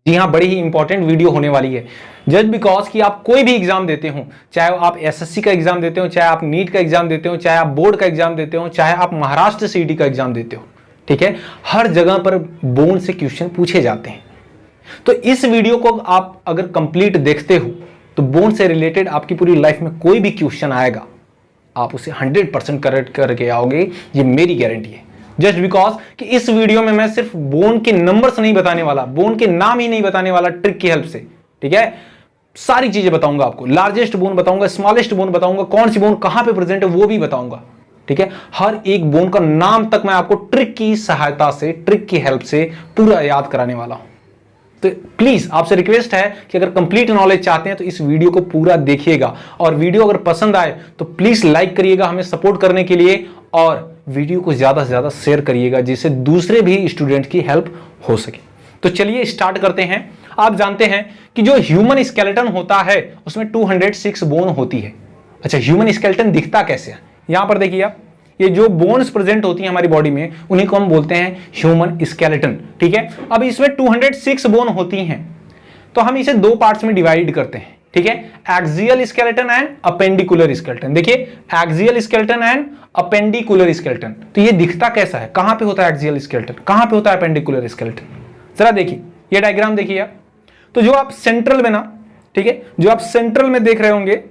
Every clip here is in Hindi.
जी हाँ, बड़ी ही इंपॉर्टेंट वीडियो होने वाली है। जस्ट बिकॉज कि आप कोई भी एग्जाम देते हो, चाहे आप एसएससी का एग्जाम देते हो, चाहे आप नीट का एग्जाम देते हो, चाहे आप बोर्ड का एग्जाम देते हो, चाहे आप महाराष्ट्र सीईटी का एग्जाम देते हो, ठीक है, हर जगह पर बोर्ड से क्वेश्चन पूछे जाते हैं। तो इस वीडियो को आप अगर कंप्लीट देखते हो तो बोर्ड से रिलेटेड आपकी पूरी लाइफ में कोई भी क्वेश्चन आएगा, आप उसे 100% करेक्ट करके आओगे, ये मेरी गारंटी है। जस्ट बिकॉज कि इस वीडियो में मैं सिर्फ बोन के नंबर्स नहीं बताने वाला, बोन के नाम ही नहीं बताने वाला ट्रिक की हेल्प से, ठीक है, सारी चीजें बताऊंगा आपको। लार्जेस्ट बोन बताऊंगा, स्मॉलेस्ट बोन बताऊंगा, कौन सी बोन कहां पे प्रेजेंट है वो भी बताऊंगा, ठीक है। हर एक बोन का नाम तक मैं आपको ट्रिक की सहायता से, ट्रिक की हेल्प से पूरा याद कराने वाला हूं। तो प्लीज आपसे रिक्वेस्ट है कि अगर कंप्लीट नॉलेज चाहते हैं तो इस वीडियो को पूरा देखिएगा, और वीडियो अगर पसंद आए तो प्लीज लाइक करिएगा हमें सपोर्ट करने के लिए, और वीडियो को ज्यादा से ज्यादा शेयर करिएगा जिससे दूसरे भी स्टूडेंट की हेल्प हो सके। तो चलिए स्टार्ट करते हैं। आप जानते हैं कि जो ह्यूमन स्केलेटन होता है उसमें 206 बोन होती है। अच्छा, ह्यूमन स्केलेटन दिखता कैसे है? यहां पर देखिए आप, ये जो बोन्स प्रेजेंट होती हैं हमारी बॉडी में उन्हीं को हम बोलते हैं ह्यूमन स्केलेटन, ठीक है। अब इसमें 206 बोन होती हैं, तो हम इसे दो पार्ट्स में डिवाइड करते हैं, ठीक है, axial skeleton and appendicular skeleton. देखिए, axial skeleton and appendicular skeleton, तो ये दिखता कैसा है? कहां पे होता है एक्सियल स्केलेटन, कहां पे होता है अपेंडिकुलर स्केलेटन? जरा देखिए ये डायग्राम देखिए आप, तो जो आप सेंट्रल में ना, ठीक है, जो आप सेंट्रल में देख रहे होंगे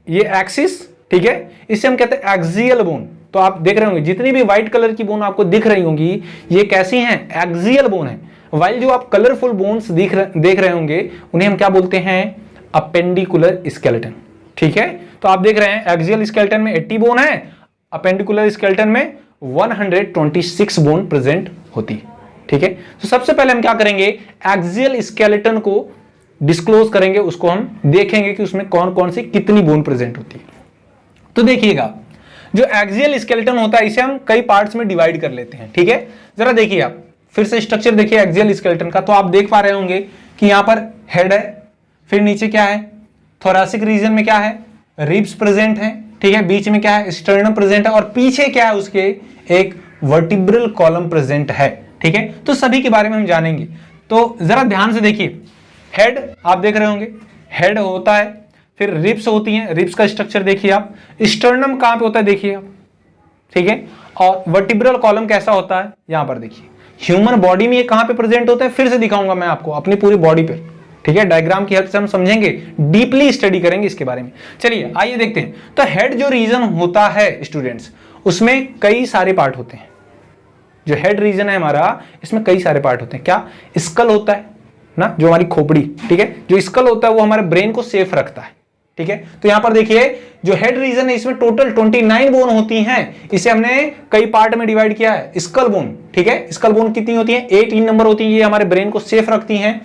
ये एक्सिस, ठीक है, इसे हम कहते हैं एक्सियल बोन। तो आप देख रहे होंगे जितनी भी व्हाइट कलर की बोन आपको दिख रही होंगी ये कैसी हैं? एक्सियल बोन है। वाइल जो आप कलरफुल बोन्स देख रहे होंगे उन्हें हम क्या बोलते हैं? अपेंडिकुलर स्केलेटन, ठीक है। तो आप देख रहे हैं एक्सियल स्केलेटन में 80 बोन है, अपेंडिकुलर स्केलेटन में 126 बोन प्रेजेंट होती है, ठीक है। तो सबसे पहले हम क्या करेंगे? एक्सियल स्केलेटन को डिस्क्लोज करेंगे, उसको हम देखेंगे कि उसमें कौन कौन सी कितनी बोन प्रेजेंट होती है। तो देखिएगा, जो एक्सियल स्केलेटन होता है इसे हम कई पार्ट्स में डिवाइड कर लेते हैं, ठीक है। जरा देखिए आप फिर से स्ट्रक्चर देखिए एक्सियल स्केलेटन का, तो आप देख पा रहे होंगे कि यहां पर हेड है, फिर नीचे क्या है? थोरैसिक रीजन में क्या है? रिब्स प्रेजेंट है, ठीक है, बीच में क्या है? स्टर्नम प्रेजेंट है, और पीछे क्या है उसके? एक वर्टिब्रल कॉलम प्रेजेंट है, ठीक है। तो सभी के बारे में हम जानेंगे। तो जरा ध्यान से देखिए, हेड आप देख रहे होंगे, हेड होता है, फिर रिब्स होती हैं, रिब्स का स्ट्रक्चर देखिए आप, स्टर्नम कहां पे होता है देखिए आप, ठीक है, और वर्टिब्रल कॉलम कैसा होता है यहां पर देखिए। ह्यूमन बॉडी में ये कहां पे प्रेजेंट होता है फिर से दिखाऊंगा मैं आपको अपनी पूरी बॉडी पे, ठीक है। डायग्राम की हेल्प से हम समझेंगे, डीपली स्टडी करेंगे इसके बारे में। चलिए आइए देखते हैं। तो हेड जो रीजन होता है स्टूडेंट्स, उसमें कई सारे पार्ट होते हैं। जो हेड रीजन है हमारा, इसमें कई सारे पार्ट होते हैं। क्या? स्कल होता है ना, जो हमारी खोपड़ी, ठीक है, जो स्कल होता है वो हमारे ब्रेन को सेफ रखता है, ठीक है। तो यहां पर देखिए जो हेड रीजन है इसमें टोटल 29 बोन होती हैं। इसे हमने कई पार्ट में डिवाइड किया है। स्कल बोन, ठीक है, स्कल बोन कितनी होती है? 18 नंबर होती है, ये हमारे ब्रेन को सेफ रखती हैं।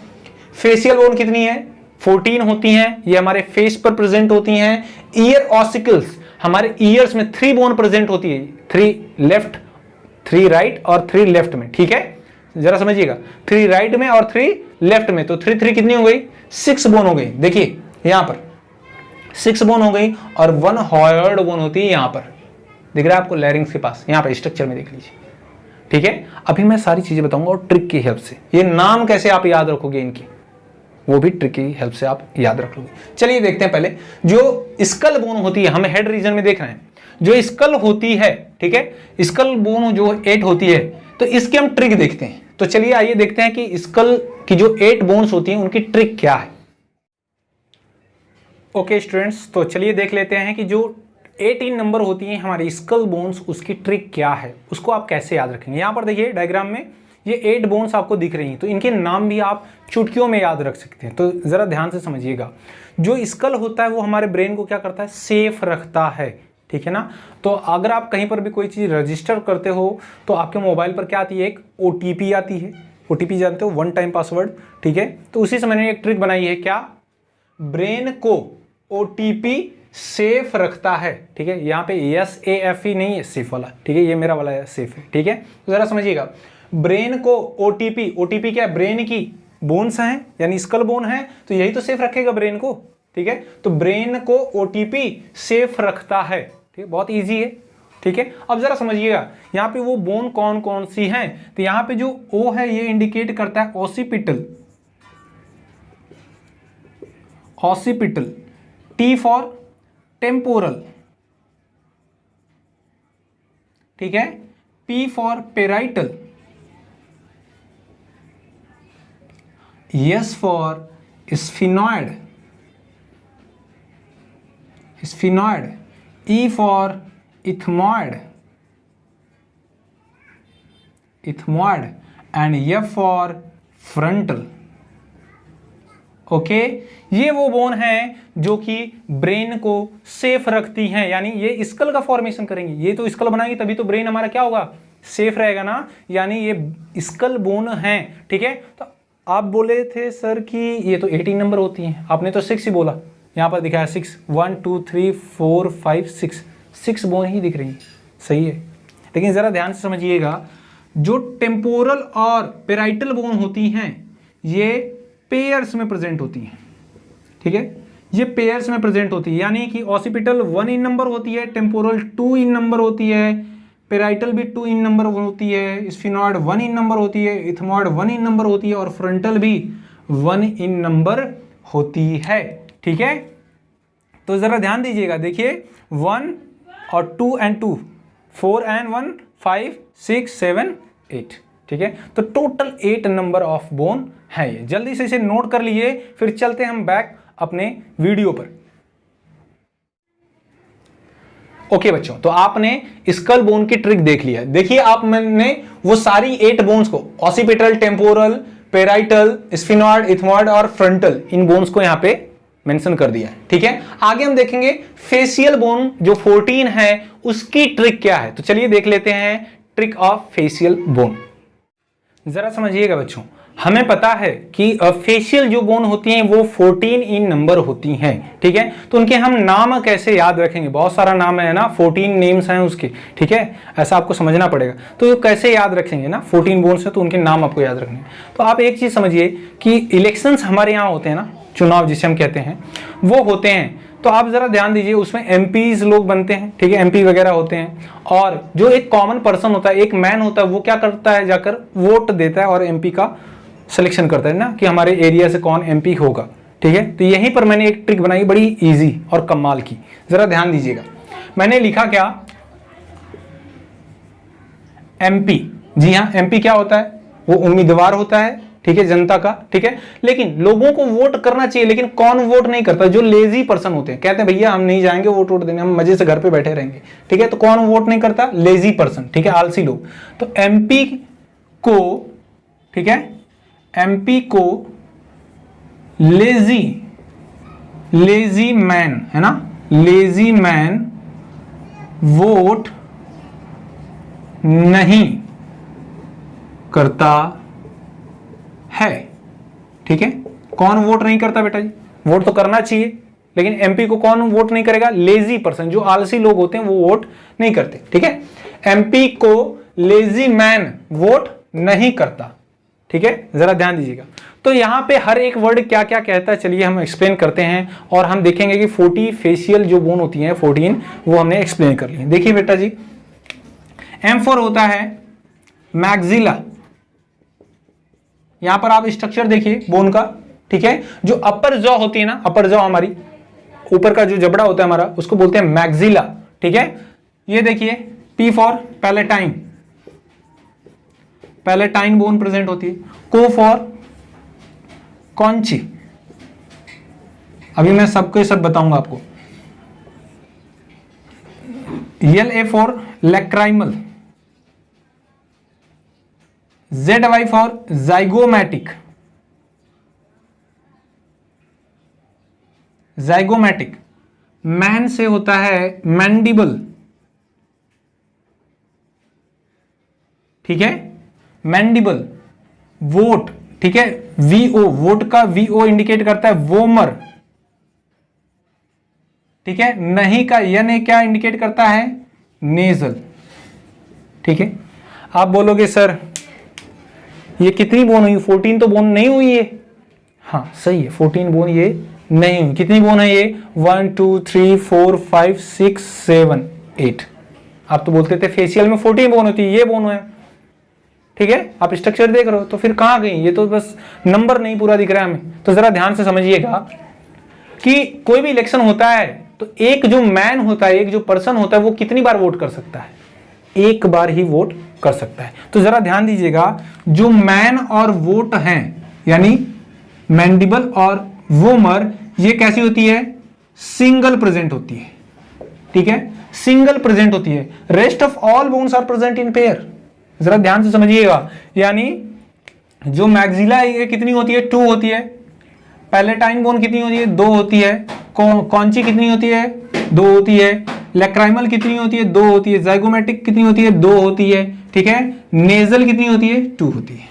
फेशियल बोन कितनी है? 14 होती हैं, ये हमारे फेस पर प्रेजेंट होती हैं। ईयर ऑसिकल्स, हमारे ईयर्स में 3 बोन प्रेजेंट होती है, 3 लेफ्ट, 3 राइट और 3 लेफ्ट में, ठीक है। जरा समझिएगा, 3 राइट में और 3 लेफ्ट में, तो 3 कितनी हो गई? 6 बोन हो गई। देखिए यहां पर 6 बोन हो गई, और 1 हॉयर्ड बोन होती है यहां पर, दिख रहा है आपको लैरिंग्स के पास, यहां पर स्ट्रक्चर में देख लीजिए, ठीक है। अभी मैं सारी चीजें बताऊंगा और ट्रिक की हेल्प से। ये नाम कैसे आप याद रखोगे इनकी, वो भी ट्रिक की हेल्प से आप याद रख लोगे। चलिए देखते हैं पहले जो स्कल बोन होती है, हमें हेड रीजन में देख रहे हैं, जो स्कल होती है, ठीक है, स्कल बोन जो 8 होती है, तो इसकी हम ट्रिक देखते हैं। तो चलिए आइए देखते हैं कि स्कल की जो 8 बोन्स होती हैं उनकी ट्रिक क्या है। ओके स्टूडेंट्स, तो चलिए देख लेते हैं कि जो 18 नंबर होती हैं हमारी स्कल बोन्स, उसकी ट्रिक क्या है, उसको आप कैसे याद रखेंगे। यहां पर देखिए डायग्राम में ये 8 बोन्स आपको दिख रही हैं, तो इनके नाम भी आप चुटकियों में याद रख सकते हैं। तो जरा ध्यान से समझिएगा, जो स्कल होता है वो हमारे ब्रेन को क्या करता है? सेफ रखता है, ठीक है ना। तो अगर आप कहीं पर भी कोई चीज रजिस्टर करते हो तो आपके मोबाइल पर क्या आती है? एक OTP आती है। OTP जानते हो, 1 टाइम पासवर्ड, ठीक है। तो उसी से मैंने एक ट्रिक बनाई है, क्या? ब्रेन को OTP सेफ रखता है, ठीक है। यहाँ पे SAFE नहीं है, सेफ वाला, ठीक है, ये मेरा वाला है सेफ है, ठीक है। तो जरा समझिएगा, ब्रेन को OTP क्या है? ब्रेन की बोन्स हैं, यानी स्कल बोन है, तो यही तो सेफ रखेगा ब्रेन को, ठीक है। तो ब्रेन को OTP सेफ रखता है, ठीक है, बहुत इजी है, ठीक है। अब जरा समझिएगा यहाँ पे वो बोन कौन कौन सी हैं। तो यहाँ पे जो O है ये इंडिकेट करता है occipital, occipital, T for temporal, ठीक है, P for parietal, S for sphenoid, sphenoid, E for ethmoid, ethmoid and F for frontal. Okay, ये वो बोन है जो कि ब्रेन को सेफ रखती हैं, यानी ये स्कल का फॉर्मेशन करेंगी। ये तो स्कल बनाएंगे तभी तो ब्रेन हमारा क्या होगा, सेफ रहेगा ना, यानी ये स्कल बोन है, ठीक है। तो आप बोले थे सर कि ये तो 18 नंबर होती हैं, आपने तो 6 ही बोला, यहाँ पर दिखाया 6, 1 2 3 4 5 6 बोन ही दिख रही हैं, सही है। लेकिन ज़रा ध्यान से समझिएगा, जो टेम्पोरल और पेराइटल बोन होती हैं ये पेयर्स में प्रेजेंट होती हैं, ठीक है, ये पेयर्स में प्रेजेंट होती है, यानी कि ऑसिपिटल 1 इन नंबर होती है, टेम्पोरल 2 इन नंबर होती है, पेराइटल भी 2 इन नंबर होती है, स्फिनॉइड 1 इन नंबर होती है, इथमॉइड 1 इन नंबर होती है और फ्रंटल भी 1 इन नंबर होती है, ठीक है। तो ज़रा ध्यान दीजिएगा, देखिए 1 और 2 एंड 2, 4 एंड 1, 5 6 7 8, ठीक है। तो टोटल 8 नंबर ऑफ बोन है ये, जल्दी से इसे नोट कर लीजिए, फिर चलते हैं हम बैक अपने वीडियो पर। ओके बच्चों, तो आपने स्कल बोन की ट्रिक देख लिया। देखिए आप मैंने वो सारी 8 बोन्स को, occipital, temporal, parietal, sphenoid, ethmoid और फ्रंटल, इन बोन्स को यहां पे मेंशन कर दिया है, ठीक है। आगे हम देखेंगे फेशियल बोन जो 14 है उसकी ट्रिक क्या है। तो चलिए देख लेते हैं ट्रिक ऑफ फेशियल बोन। जरा समझिएगा बच्चों, हमें पता है कि फेशियल जो बोन होती हैं वो 14 इन नंबर होती हैं, ठीक है। तो उनके हम नाम कैसे याद रखेंगे, बहुत सारा नाम है ना, 14 नेम्स हैं उसके, ठीक है, ऐसा आपको समझना पड़ेगा। तो कैसे याद रखेंगे ना, 14 बोन्स है तो उनके नाम आपको याद रखने हैं। तो आप एक चीज समझिए कि इलेक्शंस हमारे यहाँ होते हैं ना, चुनाव जिसे हम कहते हैं, वो होते हैं, तो आप जरा ध्यान दीजिए, उसमें एमपीज लोग बनते हैं, ठीक है, एमपी वगैरह होते हैं, और जो एक कॉमन पर्सन होता है, एक मैन होता है, वो क्या करता है, जाकर वोट देता है और एमपी का सिलेक्शन करता है ना, कि हमारे एरिया से कौन एमपी होगा, ठीक है। तो यहीं पर मैंने एक ट्रिक बनाई बड़ी इजी और कमाल की, जरा ध्यान दीजिएगा। मैंने लिखा क्या, एमपी, जी हाँ, एमपी क्या होता है, वो उम्मीदवार होता है, ठीक है, जनता का, ठीक है। लेकिन लोगों को वोट करना चाहिए, लेकिन कौन वोट नहीं करता, जो लेजी पर्सन होते हैं, कहते हैं भैया हम नहीं जाएंगे वोट देने, हम मजे से घर पे बैठे रहेंगे, ठीक है। तो कौन वोट नहीं करता, लेजी पर्सन, ठीक है, आलसी लोग। तो एमपी को, ठीक है, एमपी को लेजी मैन है ना, लेजी मैन वोट नहीं करता है, ठीक है। कौन वोट नहीं करता बेटा जी, वोट तो करना चाहिए, लेकिन एमपी को कौन वोट नहीं करेगा, लेजी पर्सन, जो आलसी लोग होते हैं वो वोट नहीं करते, ठीक है। एमपी को लेजी मैन वोट नहीं करता, ठीक है, जरा ध्यान दीजिएगा। तो यहां पे हर एक वर्ड क्या क्या कहता है, चलिए हम एक्सप्लेन करते हैं, और हम देखेंगे कि 40 फेशियल जो बोन होती हैं 14, वो हमने एक्सप्लेन कर ली। देखिए बेटा जी, एम फॉर होता है मैक्सिला, यहां पर आप स्ट्रक्चर देखिए बोन का, ठीक है। जो अपर जॉ होती है ना, अपर जॉ हमारी ऊपर का जो जबड़ा होता है हमारा, उसको बोलते हैं मैक्सिला, ठीक है। ये देखिए, P for palatine, palatine bone present होती है। को फॉर कॉन्ची, अभी मैं सबको सब बताऊंगा आपको। L A for lacrimal, ZY for zygomatic, zygomatic. Man से होता है मैंडिबल, ठीक है, मैंडिबल। वोट, ठीक है, VO, वोट का VO इंडिकेट करता है वोमर, ठीक है। नहीं का यन क्या इंडिकेट करता है, नेजल, ठीक है। आप बोलोगे सर ये कितनी बोन हुई, 14 तो बोन नहीं हुई है, हाँ सही है, 14 बोन ये नहीं हुई। कितनी बोन है ये, 1 2 3 4 5 6 7 8। आप तो बोलते थे फेशियल में 14 बोन होती है, ये बोन है, ठीक है। आप स्ट्रक्चर देख रहे हो, तो फिर कहां गई, ये तो बस नंबर नहीं पूरा दिख रहा है हमें। तो जरा ध्यान से समझिएगा, कि कोई भी इलेक्शन होता है तो एक जो मैन होता है, एक जो पर्सन होता है, वो कितनी बार वोट कर सकता है? एक बार ही वोट कर सकता है। तो जरा ध्यान दीजिएगा, जो मैन और वोट हैं, यानी मैंडिबल और वोमर, ये कैसी होती है? सिंगल प्रेजेंट होती है, ठीक है, सिंगल प्रेजेंट होती है। Rest of all bones are present in pair. जरा ध्यान से समझिएगा, यानी जो मैक्सिला है ये कितनी होती है? 2 होती है। पैलेटाइन बोन कितनी होती है? 2 होती है। कॉन्ची कितनी होती है? 2 होती है। लैक्राइमल कितनी होती है? 2 होती है। जाइगोमेटिक कितनी होती है? 2 होती है, ठीक है। नेजल कितनी होती है? 2 होती है।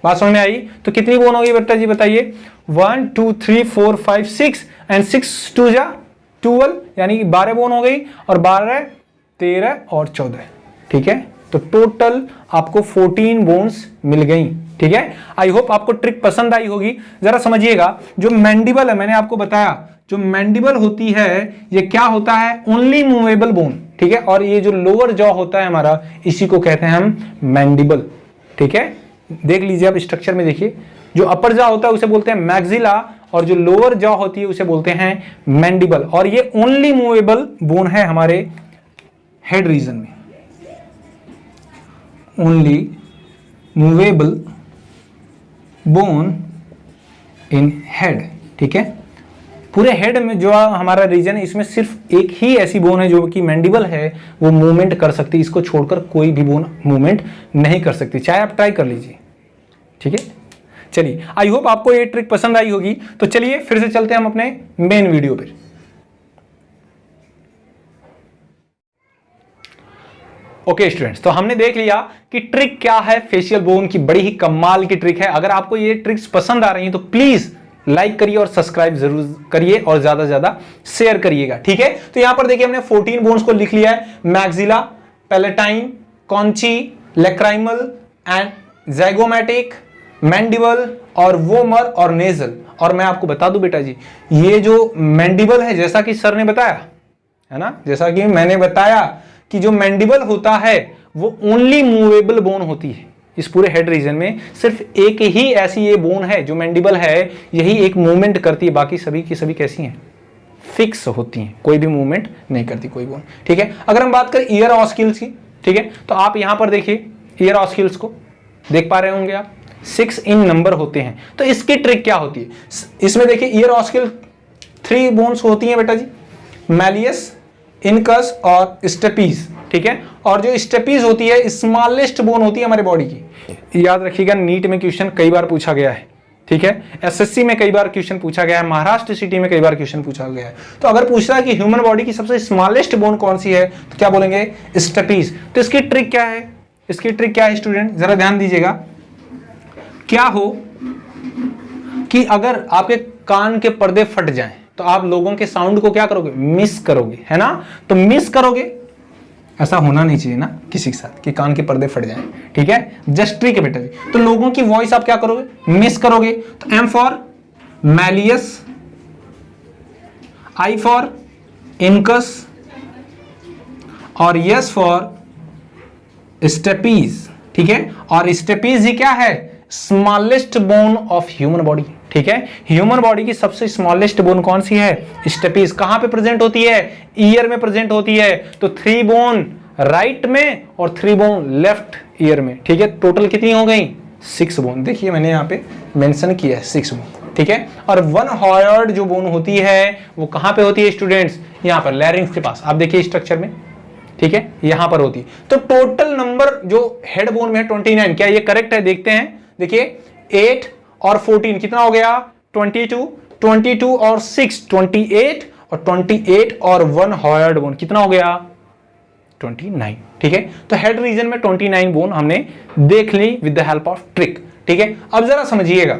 बात समझ में आई? तो कितनी बोन होगी बेटा जी बताइए? 1 2 3 4 5 6 एंड 6 2 जा 12, यानी कि 12 बोन हो गई, और 12 13 और 14, ठीक है। तो टोटल आपको 14 बोन्स मिल गई, ठीक है। आई होप आपको ट्रिक पसंद आई होगी। जरा समझिएगा, जो मैंडिबल है, मैंने आपको बताया, जो मैंडिबल होती है ये क्या होता है? ओनली मूवेबल बोन, ठीक है। और ये जो लोअर जॉ होता है हमारा, इसी को कहते हैं हम मैंडिबल, ठीक है। देख लीजिए आप स्ट्रक्चर में, देखिए, जो अपर जॉ होता है उसे बोलते हैं मैक्सिला, और जो लोअर जॉ होती है उसे बोलते हैं मैंडिबल। और ये ओनली मूवेबल बोन है हमारे हेड रीजन में, only movable bone in head, ठीक है। पूरे हेड में जो हमारा रीजन है, इसमें सिर्फ एक ही ऐसी बोन है जो कि मैंडिबल है, वो मूवमेंट कर सकती है। इसको छोड़कर कोई भी बोन मूवमेंट नहीं कर सकती, चाहे आप ट्राई कर लीजिए, ठीक है। चलिए, आई होप आपको ये ट्रिक पसंद आई होगी। तो चलिए फिर से चलते हैं हम अपने मेन वीडियो पर। ओके स्टूडेंट्स, तो हमने देख लिया कि ट्रिक क्या है फेशियल बोन की। बड़ी ही कमाल की ट्रिक है। अगर आपको ये ट्रिक्स पसंद आ रही हैं तो प्लीज लाइक करिए और सब्सक्राइब जरूर करिए, और ज्यादा से ज्यादा शेयर करिएगा, ठीक है। तो यहां पर देखिए हमने 14 बोन्स को लिख लिया है। Maxilla, palatine, conchae, lacrimal and zygomatic, mandible और वोमर और नेजल। और मैं आपको बता दूं बेटा जी, ये जो मैंडिबल है, जैसा कि सर ने बताया है ना, जैसा कि मैंने बताया कि जो मैंडिबल होता है वो ओनली मूवेबल बोन होती है। इस पूरे हेड रीजन में सिर्फ एक ही ऐसी ये बोन है जो मैंडिबल है, यही एक मूवमेंट करती है। बाकी सभी की सभी कैसी हैं? फिक्स होती हैं, कोई भी मूवमेंट नहीं करती कोई बोन, ठीक है। अगर हम बात करें ईयर ऑस्किल्स की, ठीक है, तो आप यहां पर देखिए ईयर ऑस्किल्स को देख पा रहे होंगे आप, 6 इन नंबर होते हैं। तो इसकी ट्रिक क्या होती है? इसमें देखिए ईयर ऑस्किल 3 बोन्स होती हैं बेटा जी, मैलियस, इनकस और स्टेपीज, ठीक है। और जो स्टेपीज होती है स्मॉलेस्ट बोन होती है हमारे बॉडी की। याद रखिएगा, नीट में क्वेश्चन कई बार पूछा गया है, ठीक है। एसएससी में कई बार क्वेश्चन पूछा गया है, महाराष्ट्र सिटी में कई बार क्वेश्चन पूछा गया है। तो अगर पूछ रहा है कि ह्यूमन बॉडी की सबसे स्मॉलेस्ट बोन कौन सी है, तो क्या बोलेंगे? स्टेपीज। तो इसकी ट्रिक क्या है? इसकी ट्रिक क्या है स्टूडेंट, जरा ध्यान दीजिएगा। क्या हो कि अगर आपके कान के पर्दे फट जाएं तो आप लोगों के साउंड को क्या करोगे? मिस करोगे, है ना। तो मिस करोगे, ऐसा होना नहीं चाहिए ना किसी के साथ कि कान के पर्दे फट जाएं, ठीक है। जस्ट ट्रिक है बेटा जी। तो लोगों की वॉइस आप क्या करोगे? मिस करोगे। तो M for malleus, I for incus और यस फॉर स्टेपीज, ठीक है। और स्टेपीज ही क्या है? Smallest bone of human body, ठीक है। ह्यूमन बॉडी की सबसे स्मॉलेस्ट बोन कौन सी है? स्टेपीज। कहां पे प्रेजेंट होती है? ईयर में प्रेजेंट होती है। तो 3 बोन राइट में और 3 बोन लेफ्ट ईयर में, ठीक है। टोटल कितनी हो गई? 6 बोन। देखिए मैंने यहाँ पे मेंशन किया है 6 बोन, ठीक है। और 1 हॉयर्ड जो बोन होती है वो कहां पे होती है स्टूडेंट्स? यहाँ पर लैरिंक्स के पास। आप देखिए स्ट्रक्चर में, ठीक है, यहां पर होती है। तो टोटल नंबर जो हेड बोन में है 29। क्या ये करेक्ट है? देखते हैं। देखिए 8 और 14 कितना हो गया? 22। 22 और 6 28, और 28 और 1 हॉयर्ड बोन कितना हो गया? 29, ठीक है। तो हेड रीजन में 29 बोन हमने देख ली with the help of trick, ठीक है। अब जरा समझिएगा,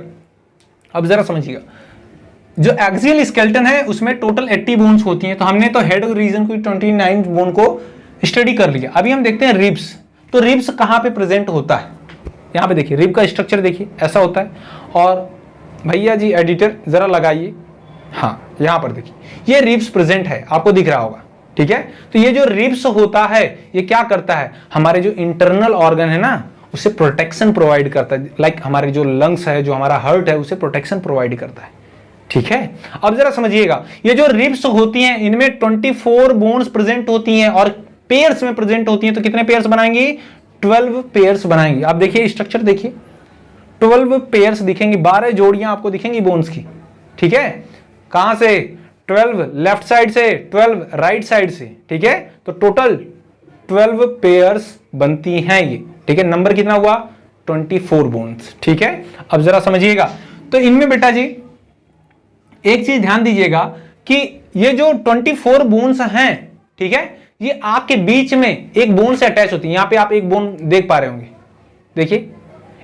जो एक्सियल स्केलेटन है उसमें टोटल 80 बोन्स होती हैं। तो हमने तो हेड रीजन को 29 बोन को स्टडी कर लिया। अभी हम देखते हैं रिब्स। तो रिब्स कहां पे प्रेजेंट होता है? यहां पे देखिए, रिब का स्ट्रक्चर देखिए ऐसा होता है। और भैया जी एडिटर जरा लगाइए, हाँ यहां पर देखिए ये रिब्स प्रेजेंट है, आपको दिख रहा होगा, ठीक है। तो ये जो रिब्स होता है ये क्या करता है? हमारे जो इंटरनल ऑर्गन है ना उसे प्रोटेक्शन प्रोवाइड करता है। लाइक हमारे जो लंग्स है, जो हमारा हार्ट है, उसे प्रोटेक्शन प्रोवाइड करता है, ठीक है, अब जरा समझिएगा, ये जो रिब्स होती हैं इनमें 24 बोन्स प्रेजेंट होती हैं और पेयर्स में प्रेजेंट होती हैं, तो कितने पेयर्स बनाएंगी? 12 पेयर्स बनाएंगी। आप देखिए स्ट्रक्चर देखिए, 12 पेयर्स दिखेंगी, 12 जोड़ियां आपको दिखेंगी बोन्स की। ठीक है, कहां से? 12 लेफ्ट साइड से, 12 राइट साइड से। ठीक है, तो टोटल 12 पेयर्स बनती हैं ये। ठीक है, नंबर कितना हुआ? 24 बोन्स। ठीक है, अब जरा समझिएगा, तो इनमें बेटा जी एक चीज ध्यान दीजिएगा कि ये जो 24 बोन्स हैं, ठीक है, ये आंख के बीच में एक बोन से अटैच होती है। यहां पे आप एक बोन देख पा रहे होंगे, देखिए,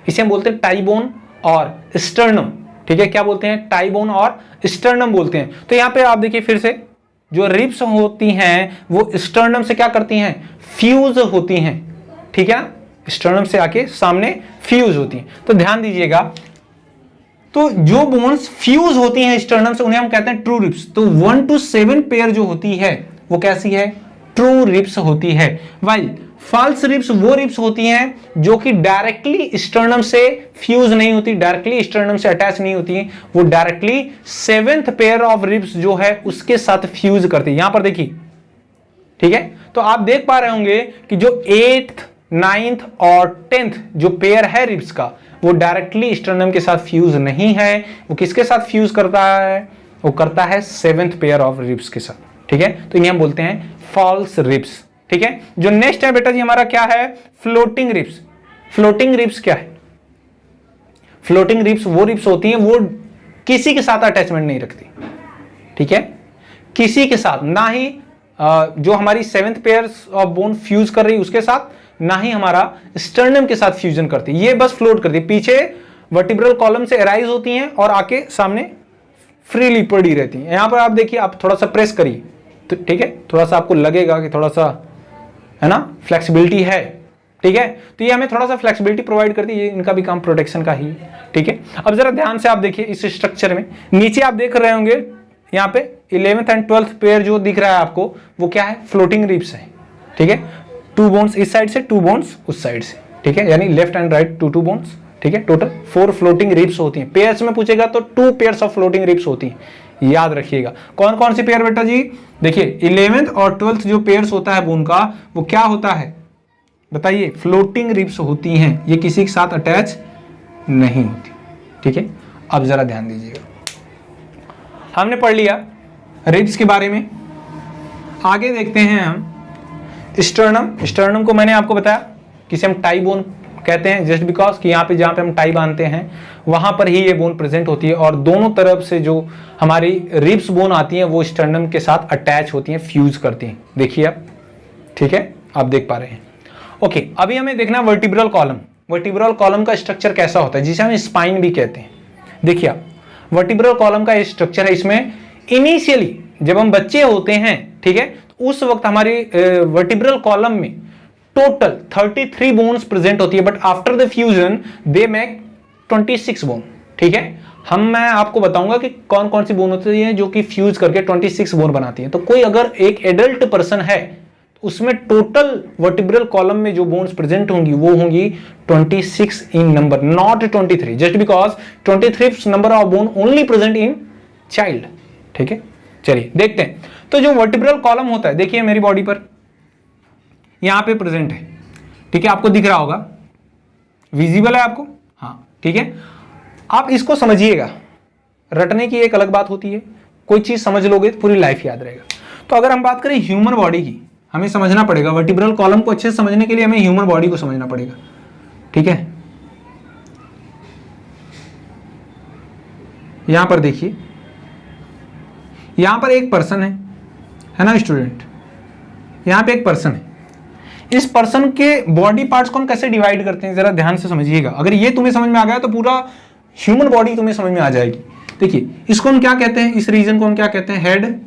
इसे हम बोलते हैं टाई बोन और स्टर्नम। ठीक है, क्या बोलते हैं? टाई बोन और स्टर्नम बोलते हैं। तो यहां पे आप देखिए फिर से, जो रिब्स होती हैं वो स्टर्नम से क्या करती हैं? फ्यूज होती हैं। ठीक है, स्टर्नम से आके सामने फ्यूज होती हैं। तो ध्यान दीजिएगा, तो जो बोन्स फ्यूज होती हैं स्टर्नम से उन्हें हम कहते हैं ट्रू रिब्स। तो 1 to 7 पेयर जो होती है वो कैसी है? ट्रू रिब्स होती है। वाइल फॉल्स रिब्स वो रिब्स होती हैं जो कि डायरेक्टली स्टर्नम से फ्यूज नहीं होती, डायरेक्टली स्टर्नम से अटैच नहीं होती, वो directly 7th pair of ribs जो है उसके साथ फ्यूज करती है। यहां पर देखिए, ठीक है, तो आप देख पा रहे होंगे कि जो 8th, 9th और 10th जो पेयर है रिब्स का वो डायरेक्टली स्टर्नम के साथ फ्यूज नहीं है। वो किसके साथ फ्यूज करता है? वो करता है 7th पेयर ऑफ रिब्स के साथ। ठीक है, तो इन्हें हम बोलते हैं फॉल्स रिब्स। ठीक है, जो नेक्स्ट है बेटा जी हमारा क्या है? Floating ribs. फ्लोटिंग रिब्स क्या है? फ्लोटिंग रिब्स वो रिब्स होती हैं वो किसी के साथ अटैचमेंट नहीं रखती। ठीक है, किसी के साथ, ना ही जो हमारी 7th pair of bone fuse कर रही है उसके साथ, ना ही हमारा स्टर्नम के साथ फ्यूजन करती है। ये बस फ्लोट करती है, पीछे वर्टिब्रल कॉलम से अराइज होती हैं और आके सामने फ्रीली पड़ी रहती हैं। यहां पर आप देखिए, आप थोड़ा सा प्रेस करिए तो ठीक है, थोड़ा सा आपको लगेगा कि थोड़ा सा है ना फ्लेक्सिबिलिटी है। ठीक है, तो ये हमें थोड़ा सा फ्लेक्सिबिलिटी प्रोवाइड करती है, इनका भी काम प्रोटेक्शन का ही है। ठीक है, अब जरा ध्यान से आप देखिए इस स्ट्रक्चर में, नीचे आप देख रहे होंगे यहाँ पे 11th एंड 12th पेयर जो दिख रहा है आपको वो क्या है? फ्लोटिंग रिब्स है। ठीक है, 2 बोन्स इस साइड से, 2 बोन्स उस साइड से। ठीक है, यानी लेफ्ट एंड राइट 2 बोन्स। ठीक है, टोटल 4 फ्लोटिंग रिब्स होती हैं। पेयर्स में पूछेगा तो 2 पेयर्स ऑफ फ्लोटिंग रिब्स होती हैं, याद रखिएगा। कौन कौन सी पेयर बेटा जी? देखिए 11th और 12th जो पेयर्स होता है बोन का वो क्या होता है बताइए? फ्लोटिंग रिब्स होती हैं, ये किसी के साथ अटैच नहीं होती। ठीक है, अब जरा ध्यान दीजिएगा, हमने पढ़ लिया रिब्स के बारे में। आगे देखते हैं हम स्टर्नम। स्टर्नम को मैंने आपको बताया किसे हम टाई बोन कहते हैं, जस्ट बिकॉज कि यहाँ पे जहाँ पे हम टाई बांधते हैं वहां पर ही ये बोन प्रेजेंट होती है और दोनों तरफ से जो हमारी रिब्स बोन आती हैं वो स्टर्नम के साथ अटैच होती हैं, फ्यूज करती हैं। देखिए आप, ठीक है, आप देख पा रहे हैं। ओके, अभी हमें देखना वर्टिब्रल कॉलम। वर्टिब्रल कॉलम का स्ट्रक्चर कैसा होता है, जिसे हम स्पाइन भी कहते हैं। देखिए आप, वर्टिब्रल कॉलम का स्ट्रक्चर है, इसमें इनिशियली जब हम बच्चे होते हैं, ठीक है, तो उस वक्त हमारी वर्टिब्रल कॉलम में टोटल 33 बोन्स प्रेजेंट होती है, but after the fusion they make 26 bone. ठीक है, मैं आपको बताऊंगा कि कौन कौन सी बोन होती है जो कि फ्यूज करके 26 बोन बनाती है। तो कोई अगर एक एडल्ट पर्सन है तो उसमें टोटल वर्टिब्रल कॉलम में जो बोन्स प्रेजेंट होंगी वो होंगी 26 in number, not 23, just because 23 number of bone only present in child. ठीक है, चलिए देखते हैं। तो जो वर्टिब्रल कॉलम होता है, देखिए मेरी बॉडी पर यहां पे प्रेजेंट है। ठीक है, आपको दिख रहा होगा, विजिबल है आपको? हाँ, ठीक है, आप इसको समझिएगा। रटने की एक अलग बात होती है, कोई चीज समझ लोगे तो पूरी लाइफ याद रहेगा। तो अगर हम बात करें ह्यूमन बॉडी की, हमें समझना पड़ेगा वर्टिब्रल कॉलम को अच्छे से समझने के लिए हमें ह्यूमन बॉडी को समझना पड़ेगा। ठीक है, यहां पर देखिए, यहां पर एक पर्सन है ना स्टूडेंट, यहां पे एक पर्सन है। इस पर्सन के बॉडी पार्ट्स को हम कैसे डिवाइड करते हैं जरा ध्यान से समझिएगा। अगर ये तुम्हें समझ में आ गया तो पूरा ह्यूमन बॉडी तुम्हें समझ में आ जाएगी। देखिए, इसको हम क्या कहते हैं? इस रीजन को हम क्या कहते हैं? हेड।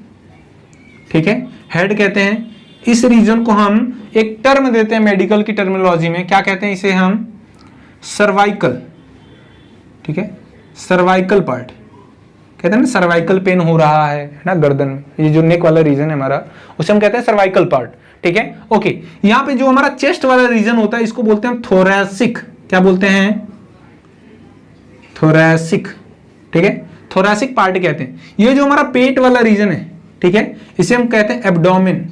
ठीक है, हेड कहते हैं। इस रीजन को हम एक टर्म देते हैं मेडिकल की टर्मिनोलॉजी में, क्या कहते हैं इसे हम? सर्वाइकल। ठीक है, सर्वाइकल पार्ट कहते हैं ना, सर्वाइकल पेन हो रहा है ना गर्दन में, ये जो नेक वाला रीजन है हमारा, उसे हम कहते हैं सर्वाइकल पार्ट। ठीक है, ओके, यहां पे जो हमारा चेस्ट वाला रीजन होता है इसको बोलते हैं हम थोरैसिक। क्या बोलते हैं? थोरैसिक। ठीक है, थोरैसिक पार्ट कहते हैं। ये जो हमारा पेट वाला रीजन है, ठीक है, इसे हम कहते हैं एब्डोमेन,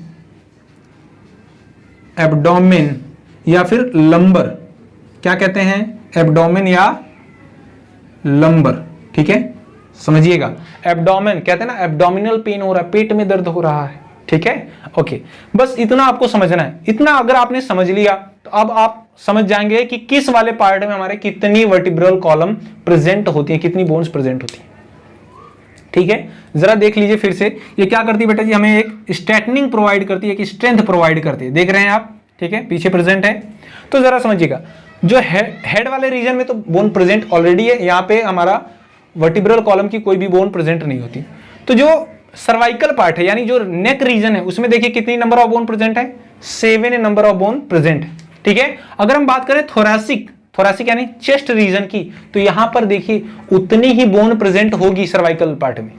एब्डोमेन या फिर लंबर। क्या कहते हैं? एब्डोमेन या लंबर, ठीक है, समझिएगा। एब्डोमेन कहते हैं ना, एब्डोमिनल पेन हो रहा है, पेट में दर्द हो रहा है, ठीक है, ओके। बस इतना आपको समझना है। इतना अगर आपने समझ लिया तो अब आप समझ जाएंगे कि किस वाले पार्ट में हमारे कितनी वर्टिब्रल कॉलम प्रेजेंट होती है, कितनी बोन्स प्रेजेंट होती है, ठीक है। जरा देख लीजिए फिर से, ये क्या करती है बेटा जी, हमें एक स्ट्रेटनिंग प्रोवाइड करती है, कि स्ट्रेंथ प्रोवाइड करती है, देख रहे हैं आप, ठीक है, पीछे प्रेजेंट है। तो जरा समझिएगा, जो हेड वाले रीजन में तो बोन प्रेजेंट ऑलरेडी है, यहाँ पे हमारा वर्टिब्रल कॉलम की कोई भी बोन प्रेजेंट नहीं होती। तो जो सर्वाइकल पार्ट है, यानी जो नेक रीजन है, उसमें देखिए कितनी नंबर ऑफ बोन प्रेजेंट है, 7 नंबर ऑफ बोन प्रेजेंट है, ठीक है। अगर हम बात करें थोरैसिक, थोरैसिक यानी चेस्ट रीजन की, तो यहां पर देखिए उतनी ही बोन प्रेजेंट होगी सर्वाइकल पार्ट में,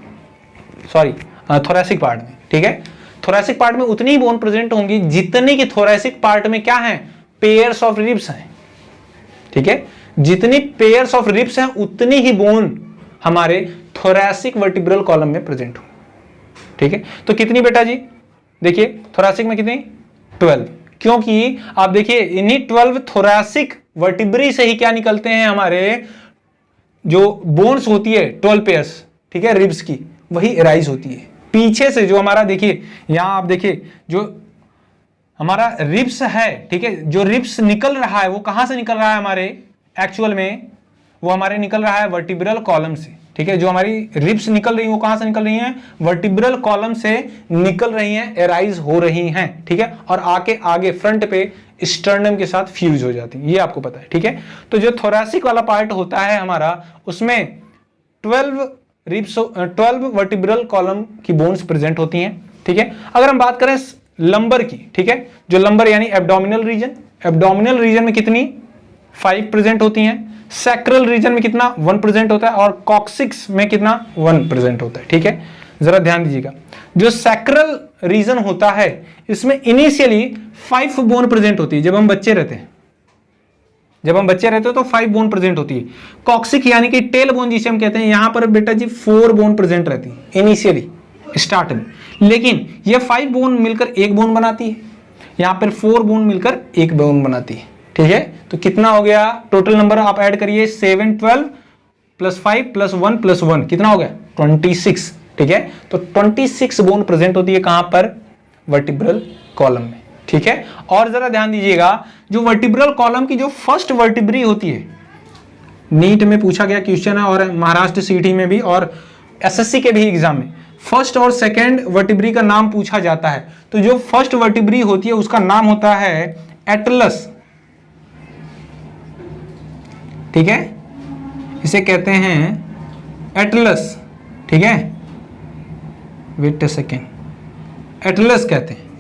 सॉरी थोरैसिक पार्ट में, ठीक है। थोरैसिक पार्ट में उतनी ही बोन प्रेजेंट होंगी जितनी की थोरैसिक पार्ट में क्या है, पेयर्स ऑफ रिब्स हैं, ठीक है। जितनी पेयर्स ऑफ रिब्स हैं उतनी ही बोन हमारे थोरैसिक वर्टिब्रल कॉलम में प्रेजेंट हो, ठीक है। तो कितनी बेटा जी, देखिए थोरैसिक में कितनी, 12, क्योंकि आप देखिए इन्हीं 12 थोरैसिक वर्टिब्री से ही क्या निकलते हैं, हमारे जो बोन्स होती है 12 पेयर्स, ठीक है, रिब्स की, वही एराइज होती है। पीछे से जो हमारा देखिए, यहां आप देखिए जो हमारा रिब्स है, ठीक है, जो रिब्स निकल रहा है वो कहां से निकल रहा है हमारे एक्चुअल में, वो हमारे निकल रहा है वर्टिब्रल कॉलम से, ठीक है। जो हमारी रिब्स निकल रही है वो कहां से निकल रही हैं, वर्टिब्रल कॉलम से निकल रही हैं, एराइज हो रही हैं, ठीक है, और आके आगे फ्रंट पे स्टर्नम के साथ फ्यूज हो जाती है, ये आपको पता है, ठीक है। तो जो थोरैसिक वाला पार्ट होता है हमारा, उसमें 12 वर्टिब्रल कॉलम की बोन्स प्रेजेंट होती हैं, ठीक है। अगर हम बात करें लंबर की, ठीक है, जो लंबर यानी एब्डोमिनल रीजन, एब्डोमिनल रीजन में कितनी, 5 प्रेजेंट होती हैं। सैक्रल रीजन में कितना, 1 प्रेजेंट होता है, और कॉक्सिक्स में कितना, 1 प्रेजेंट होता है, ठीक है। जरा ध्यान दीजिएगा, जो सैक्रल रीजन होता है इसमें इनिशियली 5 बोन प्रेजेंट होती है। जब हम बच्चे रहते हैं, जब हम बच्चे रहते हैं तो 5 बोन प्रेजेंट होती है। कॉक्सिक यानी कि टेल बोन जिसे हम कहते हैं, यहां पर बेटा जी 4 बोन प्रेजेंट रहती है इनिशियली स्टार्ट में, लेकिन ये 5 बोन मिलकर 1 बोन बनाती है, यहां पर 4 बोन मिलकर 1 बोन बनाती है, ठीक है। तो कितना हो गया टोटल नंबर, आप ऐड करिए, 7, 12 प्लस 5 प्लस 1 प्लस 1 कितना हो गया, 26, ठीक है। तो 26 बोन प्रेजेंट होती है कहां पर, वर्टिब्रल कॉलम में, ठीक है। और जरा ध्यान दीजिएगा, जो वर्टिब्रल कॉलम की जो फर्स्ट वर्टिब्री होती है, नीट में पूछा गया क्वेश्चन है, और महाराष्ट्र सीटी में भी, और एसएससी के भी एग्जाम में फर्स्ट और सेकंड वर्टिब्री का नाम पूछा जाता है। तो जो फर्स्ट वर्टिब्री होती है उसका नाम होता है एटलस, ठीक है, इसे कहते हैं एटलस, ठीक है, वेट अ सेकेंड, एटलस कहते हैं।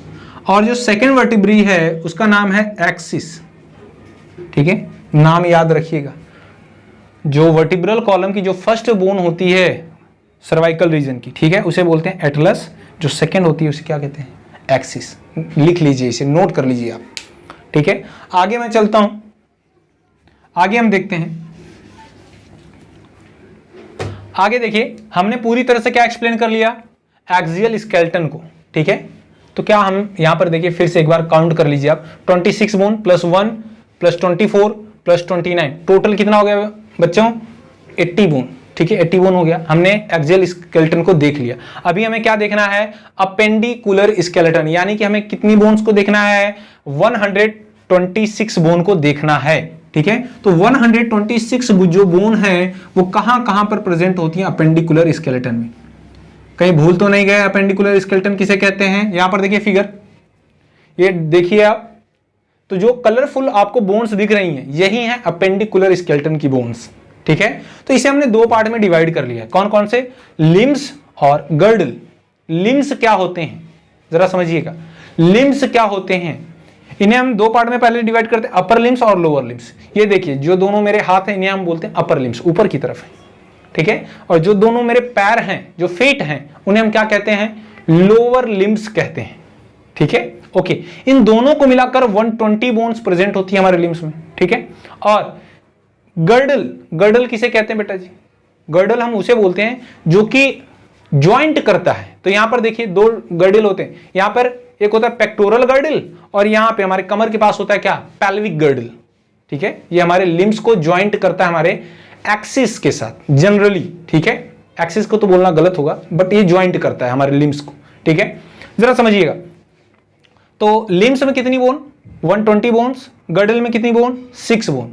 और जो सेकेंड वर्टिब्री है उसका नाम है एक्सिस, ठीक है, नाम याद रखिएगा। जो वर्टिब्रल कॉलम की जो फर्स्ट बोन होती है सर्वाइकल रीजन की, ठीक है, उसे बोलते हैं एटलस, जो सेकेंड होती है उसे क्या कहते हैं, एक्सिस। लिख लीजिए, इसे नोट कर लीजिए आप, ठीक है। आगे मैं चलता हूं, आगे हम देखते हैं। आगे देखिए, हमने पूरी तरह से क्या एक्सप्लेन कर लिया, एक्सियल स्केलेटन को, ठीक है। तो क्या हम यहां पर देखिए फिर से एक बार काउंट कर लीजिए आप, 26 bone plus 1 plus 24 plus 29, total कितना हो गया बच्चों, 80 बोन, ठीक है, 80 बोन हो गया। हमने एक्सियल स्केलेटन को देख लिया। अभी हमें क्या देखना है, अपेंडिकुलर स्केलेटन, यानी कि हमें कितनी बोन्स को देखना है, 126 बोन को देखना है, ठीक है। तो 126 जो बोन है वो कहां कहां पर प्रेजेंट होती है अपेंडिकुलर स्केलेटन में, कहीं भूल तो नहीं गए, अपेंडिकुलर स्केलेटन किसे कहते हैं। यहां पर देखिए फिगर, ये देखिए आप, तो जो कलरफुल आपको बोन्स दिख रही हैं यही हैं अपेंडिकुलर स्केलेटन की बोन्स, ठीक है। तो इसे हमने 2 पार्ट में डिवाइड कर लिया है, कौन कौन से, लिम्स और गर्डल। लिम्स क्या होते हैं जरा समझिएगा, लिम्स क्या होते हैं, इन्हें हम 2 पार्ट में पहले डिवाइड करते हैं, अपर लिम्स और लोअर लिम्स। ये देखिए जो दोनों मेरे हाथ हैं इन्हें हम बोलते हैं अपर लिम्स, ऊपर की तरफ है, ठीक है। और जो दोनों मेरे पैर हैं, जो फीट हैं, उन्हें हम क्या कहते हैं, लोअर लिम्स कहते हैं, ठीक है, ओके। इन दोनों को मिलाकर 120 बोन्स प्रेजेंट होती है हमारे लिम्स में, ठीक है। और गर्डल, गर्डल किसे कहते हैं बेटा जी, गर्डल हम उसे बोलते हैं जो कि ज्वाइंट करता है। तो यहां पर देखिए दो गर्डल होते हैं, यहां पर एक होता है पेक्टोरल गर्डल और यहां पे हमारे कमर के पास होता है क्या, पेल्विक गर्डल। ठीक है, ये हमारे लिम्स को ज्वाइंट करता है हमारे एक्सिस के साथ जनरली। ठीक है, एक्सिस को तो बोलना गलत होगा, बट ये ज्वाइंट करता है हमारे लिम्स को। ठीक है, जरा समझिएगा। तो लिम्स में कितनी बोन, 120 बोन्स, गर्डल में कितनी बोन, 6 बोन।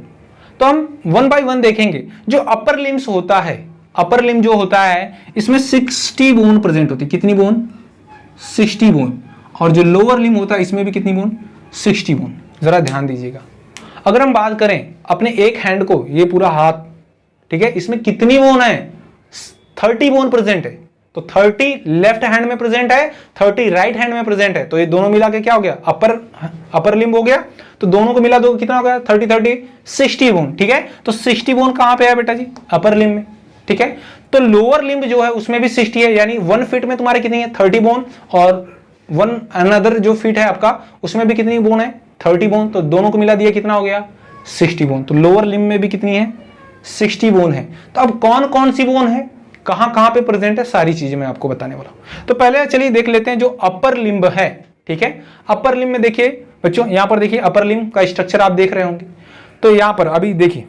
तो हम 1 बाय 1 देखेंगे। जो अपर लिम्स होता है, अपर लिम्ब जो होता है इसमें 60 बोन प्रेजेंट होती है। कितनी बोन, 60 बोन। और जो लोअर लिम्ब होता है इसमें भी कितनी बोन, 60 बोन। जरा ध्यान दीजिएगा। अगर हम बात करें अपने एक हैंड को, ये पूरा हाथ, ठीक है, इसमें कितनी बोन है, 30 बोन प्रेजेंट है। तो 30 लेफ्ट हैंड में प्रेजेंट है, 30 राइट हैंड में प्रेजेंट है। तो ये दोनों मिला के क्या हो गया, अपर लिम्ब हो गया। तो दोनों को मिला दो कितना हो गया, 30 60 बोन। ठीक है, तो 60 बोन कहां पे है बेटा जी, अपर लिम्ब में। ठीक है, तो लोअर लिम्ब जो है उसमें भी 60 है, यानी 1 फीट में तुम्हारे कितनी है, 30 बोन, और अनदर जो फीट है आपका उसमें भी कितनी बोन है, 30 बोन। तो दोनों को मिला दिया कितना हो गया, 60 बोन। तो लोअर लिम्ब में भी कितनी है, 60 बोन है। तो अब कौन कौन सी बोन है, कहां कहां पे प्रेजेंट है, सारी चीजें मैं आपको बताने वाला हूं। तो पहले चलिए देख लेते हैं जो अपर लिम्ब है। ठीक है, अपर लिम्ब में देखिए बच्चों, यहां पर देखिए अपर लिम्ब का स्ट्रक्चर आप देख रहे होंगे। तो यहां पर अभी देखिए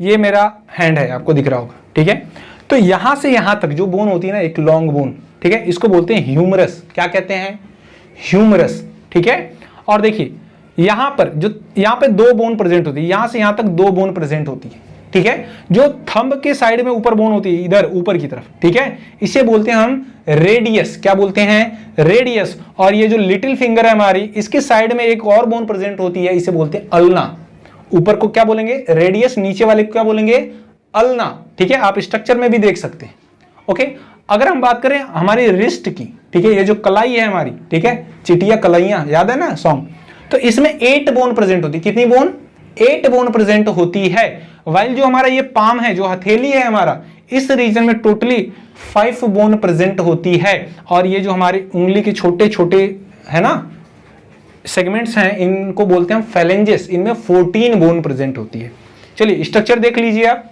ये मेरा हैंड है, आपको दिख रहा होगा। ठीक है, तो यहां से यहां तक जो बोन होती है ना, एक लॉन्ग बोन, ठीक है, इसको बोलते हैं ह्यूमरस। क्या कहते हैं, ह्यूमरस। ठीक है, और देखिए यहां पर जो, यहां पे 2 बोन प्रेजेंट होती है, यहां से यहां तक 2 बोन प्रेजेंट होती है। ठीक है, जो थंब के साइड में ऊपर बोन होती है, इधर ऊपर की तरफ, ठीक है, इसे बोलते हैं हम रेडियस। क्या बोलते हैं, रेडियस। और ये जो लिटिल फिंगर है हमारी, इसके साइड में एक और बोन प्रेजेंट होती है, इसे बोलते हैं अल्ना। ऊपर को क्या बोलेंगे, रेडियस, नीचे वाले को क्या बोलेंगे, अल्ना। ठीक है, आप स्ट्रक्चर में भी देख सकते हैं। ओके, अगर हम बात करें हमारी रिस्ट की, ठीक है, ये जो कलाई है हमारी, ठीक है, चिटिया कलाइयां, याद है ना सॉन्ग, तो इसमें 8 बोन प्रेजेंट होती है। कितनी बोन, 8 बोन प्रेजेंट होती है। वाइल जो हमारा ये पाम है, जो हथेली है हमारा, इस रीजन में टोटली 5 बोन प्रेजेंट होती है। और ये जो हमारी उंगली के छोटे छोटे है ना सेगमेंट्स हैं, इनको बोलते हैं फैलेंजेस, इनमें 14 बोन प्रेजेंट होती है। चलिए स्ट्रक्चर देख लीजिए, आप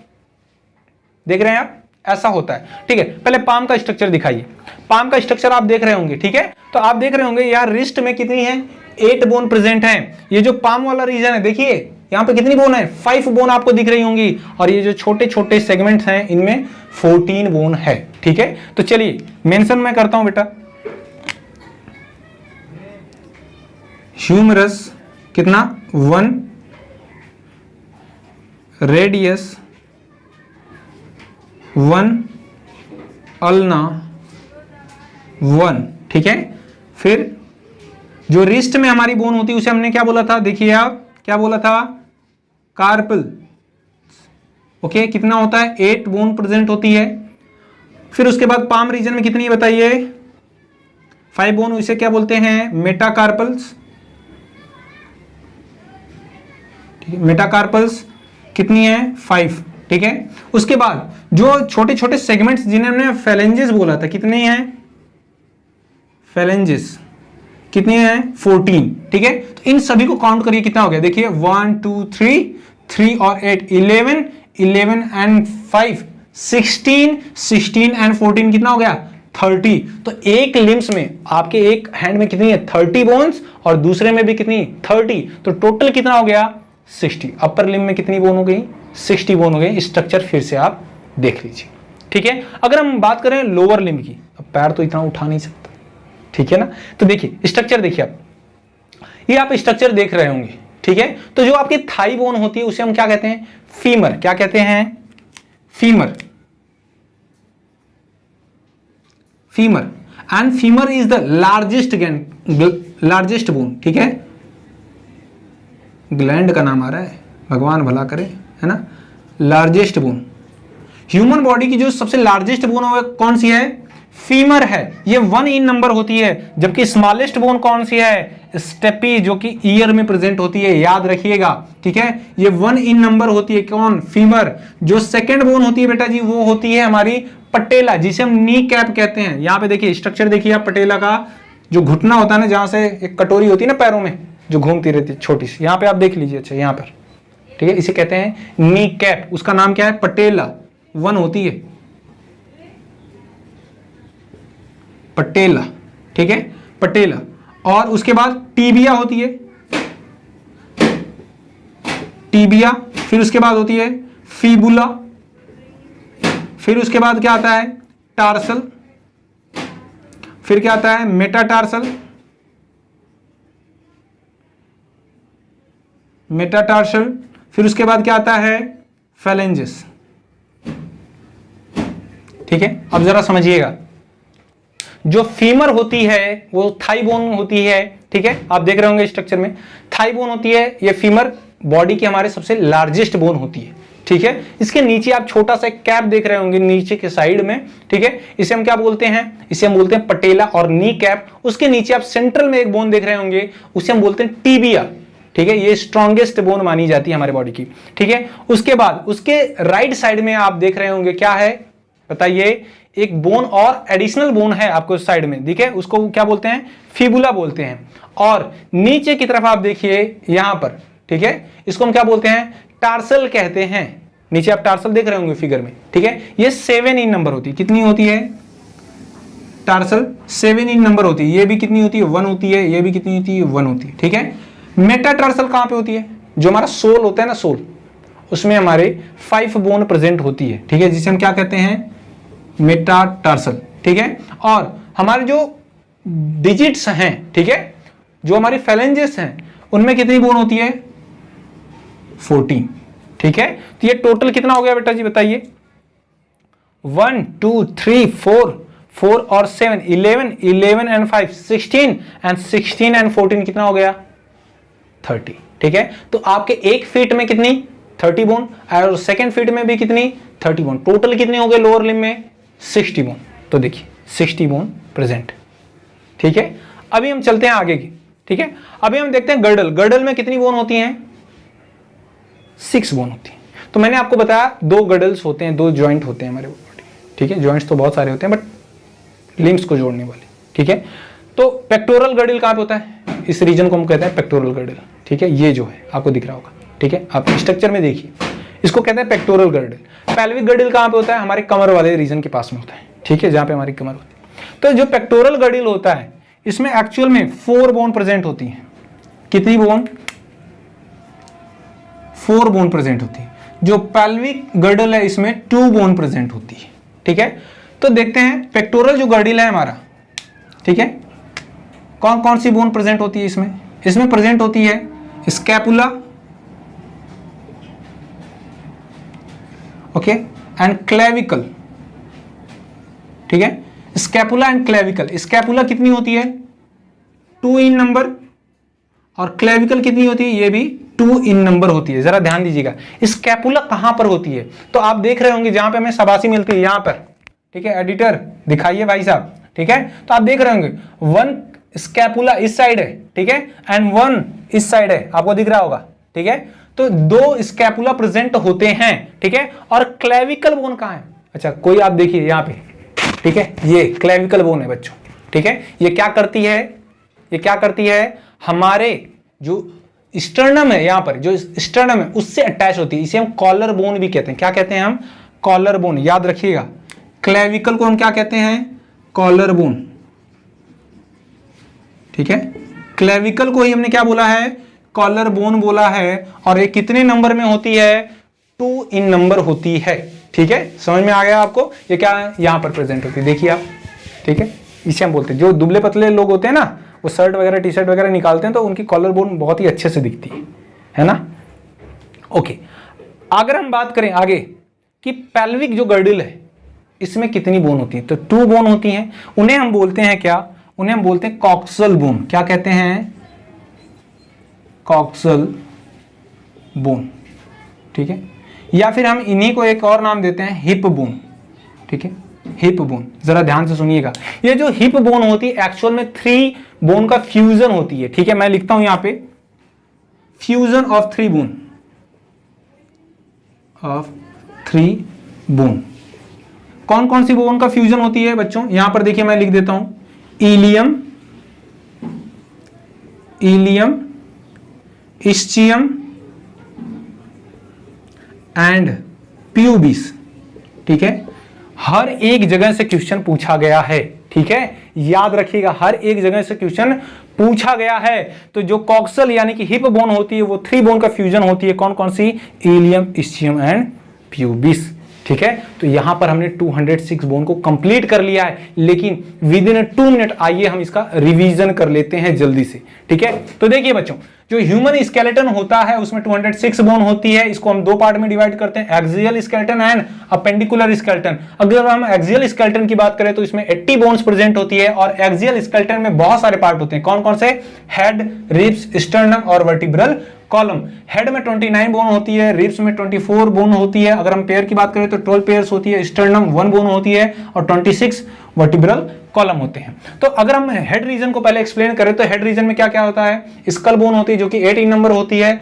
देख रहे हैं आप, ऐसा होता है। ठीक है, पहले पाम का स्ट्रक्चर दिखाइए। पाम का स्ट्रक्चर आप देख रहे होंगे। ठीक है, तो आप देख रहे होंगे यार रिस्ट में कितनी है, 8 बोन प्रेजेंट है। ये जो पाम वाला रीजन है, देखिए यहां पे कितनी बोन है, 5 बोन आपको दिख रही होंगी। और ये जो छोटे छोटे सेगमेंट्स हैं, इनमें 14 बोन है। ठीक है, तो चलिए मेंशन मैं करता हूं बेटा, ह्यूमरस कितना, 1, रेडियस 1, अल्ना 1। ठीक है, फिर जो रिस्ट में हमारी बोन होती है उसे हमने क्या बोला था, देखिए आप क्या बोला था, कार्पल। ओके, कितना होता है, 8 बोन प्रेजेंट होती है। फिर उसके बाद पाम रीजन में कितनी है बताइए, 5 बोन, उसे क्या बोलते हैं, मेटाकार्पल्स। ठीक है, मेटाकार्पल्स कितनी है, 5। ठीक है, उसके बाद जो छोटे छोटे सेगमेंट्स जिन्हें हमने फैलेंजेस बोला था, कितने हैं, फैलेंजेस कितने हैं, 14। ठीक है, तो इन सभी को काउंट करिए, कितना हो गया, देखिए 1 2 3 और 8 11 एंड 5 16 एंड 14 कितना हो गया, 30। तो एक लिम्स में, आपके एक हैंड में कितनी है, 30 बोन्स, और दूसरे में भी कितनी, 30। तो टोटल कितना हो गया, 60। अपर लिम्ब में कितनी बोन हो गई, 60 बोन हो गई। स्ट्रक्चर फिर से आप देख लीजिए। ठीक है, अगर हम बात करें लोअर लिम्ब की, अब पैर तो इतना उठा नहीं सकता, ठीक है ना, तो देखिए स्ट्रक्चर देखिए आप, ये आप स्ट्रक्चर देख रहे होंगे। ठीक है, तो जो आपकी थाई बोन होती है उसे हम क्या कहते हैं, फीमर। क्या कहते हैं, femur. Femur and femur is the largest bone. ठीक है, ग्लैंड का नाम आ रहा है, भगवान भला करे, है ना, लार्जेस्ट बोन। ह्यूमन बॉडी की जो सबसे लार्जेस्ट बोन है कौन सी है, फीमर है। ये 1 इन नंबर होती है। जबकि स्मॉलेस्ट बोन कौन सी है, स्टेपी, जो कि ईयर में प्रेजेंट होती है, याद रखिएगा। ठीक है, ये 1 इन नंबर होती है, कौन, फीमर। जो सेकंड बोन होती है बेटा जी, वो होती है हमारी पटेला, जिसे हम नी कैप कहते हैं। यहां पे देखिए स्ट्रक्चर देखिए आप, पटेला का जो घुटना होता है ना, जहां से एक कटोरी होती है ना पैरों में जो घूमती रहती है छोटी सी, यहां पे आप देख लीजिए। अच्छा, यहां पर, ठीक है, इसे कहते हैं नी कैप। उसका नाम क्या है, पटेला 1 होती है। पटेला, ठीक है, पटेला। और उसके बाद टीबिया होती है, टीबिया। फिर उसके बाद होती है फीबुला। फिर उसके बाद क्या आता है? टार्सल। फिर क्या आता है? Metatarsal, metatarsal. फिर उसके बाद क्या आता है? फेलेंजिस, ठीक है। अब जरा समझिएगा, जो फीमर होती है वो थाई बोन होती है, ठीक है। आप देख रहे होंगे स्ट्रक्चर में थाई बोन होती है, ये फीमर बॉडी की हमारे सबसे लार्जेस्ट बोन होती है, ठीक है। इसके नीचे आप छोटा सा कैप देख रहे होंगे नीचे के साइड में, ठीक है। इसे हम क्या बोलते हैं? इसे हम बोलते हैं पटेला और नी कैप। उसके नीचे आप सेंट्रल में एक बोन देख रहे होंगे, उसे हम बोलते हैं टीबिया, ठीक है। ये स्ट्रॉन्गेस्ट बोन मानी जाती है हमारे बॉडी की, ठीक है। उसके बाद उसके राइट साइड में आप देख रहे होंगे क्या है बताइए? एक बोन और एडिशनल बोन है आपको साइड में, ठीक है। उसको क्या बोलते हैं? फीबुला बोलते हैं। और नीचे की तरफ आप देखिए यहां पर, ठीक है, इसको हम क्या बोलते हैं? टार्सल कहते हैं। नीचे आप टार्सल देख रहे होंगे फिगर में, ठीक है। ये 7 इन नंबर होती है। कितनी होती है? टार्सल 7 इन नंबर होती है। ये भी कितनी होती है? 1 होती है। ये भी कितनी होती है? 1 होती है, ठीक है। मेटाटार्सल कहां पे होती है? जो हमारा सोल होता है ना, सोल, उसमें हमारे 5 बोन प्रेजेंट होती है, ठीक है, जिसे हम क्या कहते हैं? मेटाटार्सल, ठीक है। और हमारे जो डिजिट्स हैं, ठीक है, जो हमारी फेलेंजेस हैं, उनमें कितनी बोन होती है? 14, ठीक है। तो ये टोटल कितना हो गया बेटा जी बताइए? 1 2 3 4 और 7 11 एंड 5 16 एंड 16 एंड 14 कितना हो गया? 30, ठीक है। तो आपके एक फीट में कितनी? 30 बोन, और सेकेंड फीट में भी कितनी? 30 बोन। टोटल कितने हो गए लोअर लिम्ब में? 60 बोन। तो देखिए 60 बोन प्रेजेंट, ठीक है। अभी हम चलते हैं आगे की, ठीक है। अभी हम देखते हैं गर्डल। गर्डल में कितनी बोन होती हैं? 6 बोन होती है। तो मैंने आपको बताया 2 गर्डल्स होते हैं, 2 जॉइंट होते हैं हमारे बॉडी, ठीक है। जॉइंट्स तो बहुत सारे होते हैं बट लिम्स को जोड़ने वाले, ठीक है। तो पेक्टोरल गर्डल कहां पे होता है? इस रीजन को हम कहते हैं पेक्टोरल गर्डल, ठीक है। ये जो है आपको दिख रहा होगा, ठीक है, आप स्ट्रक्चर में देखिए, इसको कहते हैं पेक्टोरल गर्डल। पेल्विक गर्डल कहां पे होता है? हमारे कमर वाले रीजन के पास में होता है, ठीक है, जहां पे हमारी कमर होती है। तो जो पेक्टोरल गर्डल होता है, इसमें एक्चुअल में 4 बोन प्रेजेंट होती है। कितनी बोन? 4 बोन प्रेजेंट होती है। जो पेल्विक गर्डल है इसमें 2 बोन प्रेजेंट होती है, ठीक है। तो देखते हैं पेक्टोरल जो गर्डल है हमारा, ठीक है, कौन कौन सी बोन प्रेजेंट होती है इसमें? इसमें प्रेजेंट होती है स्कैपुला, ओके, एंड क्लेविकल, ठीक है। Scapula and clavicle. स्कैपुला कितनी होती है? 2 इन नंबर, और क्लेविकल कितनी होती है? ये भी 2 इन नंबर होती है। जरा ध्यान दीजिएगा, स्कैपुला कहां पर होती है? तो आप देख रहे होंगे जहां पे हमें शाबाशी मिलती है, यहां पर, ठीक है। एडिटर दिखाइए भाई साहब, ठीक है। तो आप देख रहे होंगे 1 स्कैपुला इस साइड है, ठीक है, एंड 1 इस साइड है, आपको दिख रहा होगा, ठीक है। तो 2 स्कैपुला प्रेजेंट होते हैं, ठीक है। और क्लेविकल बोन कहां है? अच्छा, कोई आप देखिए यहां पे, ठीक है, ये क्लेविकल बोन है बच्चों, ठीक है। ये क्या करती है? ये क्या करती है? हमारे जो स्टर्नम है, यहां पर जो स्टर्नम है उससे अटैच होती है। इसे हम कॉलर बोन भी कहते हैं। क्या कहते हैं हम? Collar bone. याद रखिएगा, क्लेविकल को हम क्या कहते हैं? कॉलर बोन, ठीक है। क्लेविकल को ही हमने क्या बोला है? कॉलर बोन बोला है। और ये कितने नंबर में होती है? 2 इन नंबर होती है, ठीक है। समझ में आ गया आपको? ये क्या है? यहां पर प्रेजेंट होती है, देखिए आप, ठीक है। इसे हम बोलते हैं, जो दुबले पतले लोग होते हैं ना, वो शर्ट वगैरह टी शर्ट वगैरह निकालते हैं तो उनकी कॉलर बोन बहुत ही अच्छे से दिखती है ना। ओके, अगर हम बात करें आगे कि पेल्विक जो गर्डल है इसमें कितनी बोन होती है, तो 2 बोन होती हैं। उन्हें हम बोलते हैं क्या? उन्हें हम बोलते हैं कॉक्सल बोन। क्या कहते हैं? कॉक्सल बोन, ठीक है। या फिर हम इन्हीं को एक और नाम देते हैं हिप बोन, ठीक है, हिप बोन। जरा ध्यान से सुनिएगा, ये जो हिप बोन होती है एक्चुअल में 3 बोन का फ्यूजन होती है, ठीक है। मैं लिखता हूं यहां पे fusion of 3 bone, of 3 bone. कौन कौन सी बोन का फ्यूजन होती है बच्चों? यहां पर देखिए मैं लिख देता हूं, ilium, ilium, ischium and pubis, ठीक है। हर एक जगह से क्वेश्चन पूछा गया है, ठीक है, याद रखिएगा हर एक जगह से क्वेश्चन पूछा गया है। तो जो कॉक्सल यानी कि हिप बोन होती है वो 3 बोन का फ्यूजन होती है, कौन कौन सी, इलियम, इस्चियम एंड प्यूबिस। ठीक है, तो यहां पर हमने 206 बोन को कंप्लीट कर लिया है, लेकिन विद इन 2 मिनट आइए हम इसका रिवीजन कर लेते हैं जल्दी से। ठीक है, तो देखिए बच्चों, जो ह्यूमन स्केलेटन होता है उसमें 206 बोन होती है। इसको हम 2 पार्ट में डिवाइड करते हैं, axial skeleton and appendicular skeleton. अगर हम एक्सियल स्केलेटन की बात करें तो इसमें 80 बोन्स प्रेजेंट होती है, और एक्सियल स्केलेटन में बहुत सारे पार्ट होते हैं। कौन कौन से, हेड, रिब्स, स्टर्नम और वर्टिब्रल कॉलम। हेड में 29 बोन होती है, रिब्स में 24 बोन होती है, अगर हम पेयर की बात करें तो 12 पेयर्स होती है, स्टर्नम 1 बोन होती है, और 26 वर्टिब्रल कॉलम होते हैं। तो अगर हम हेड रीजन को पहले एक्सप्लेन करें तो हेड रीजन में क्या क्या होता है, स्कल बोन होती है जो कि 18 नंबर होती है,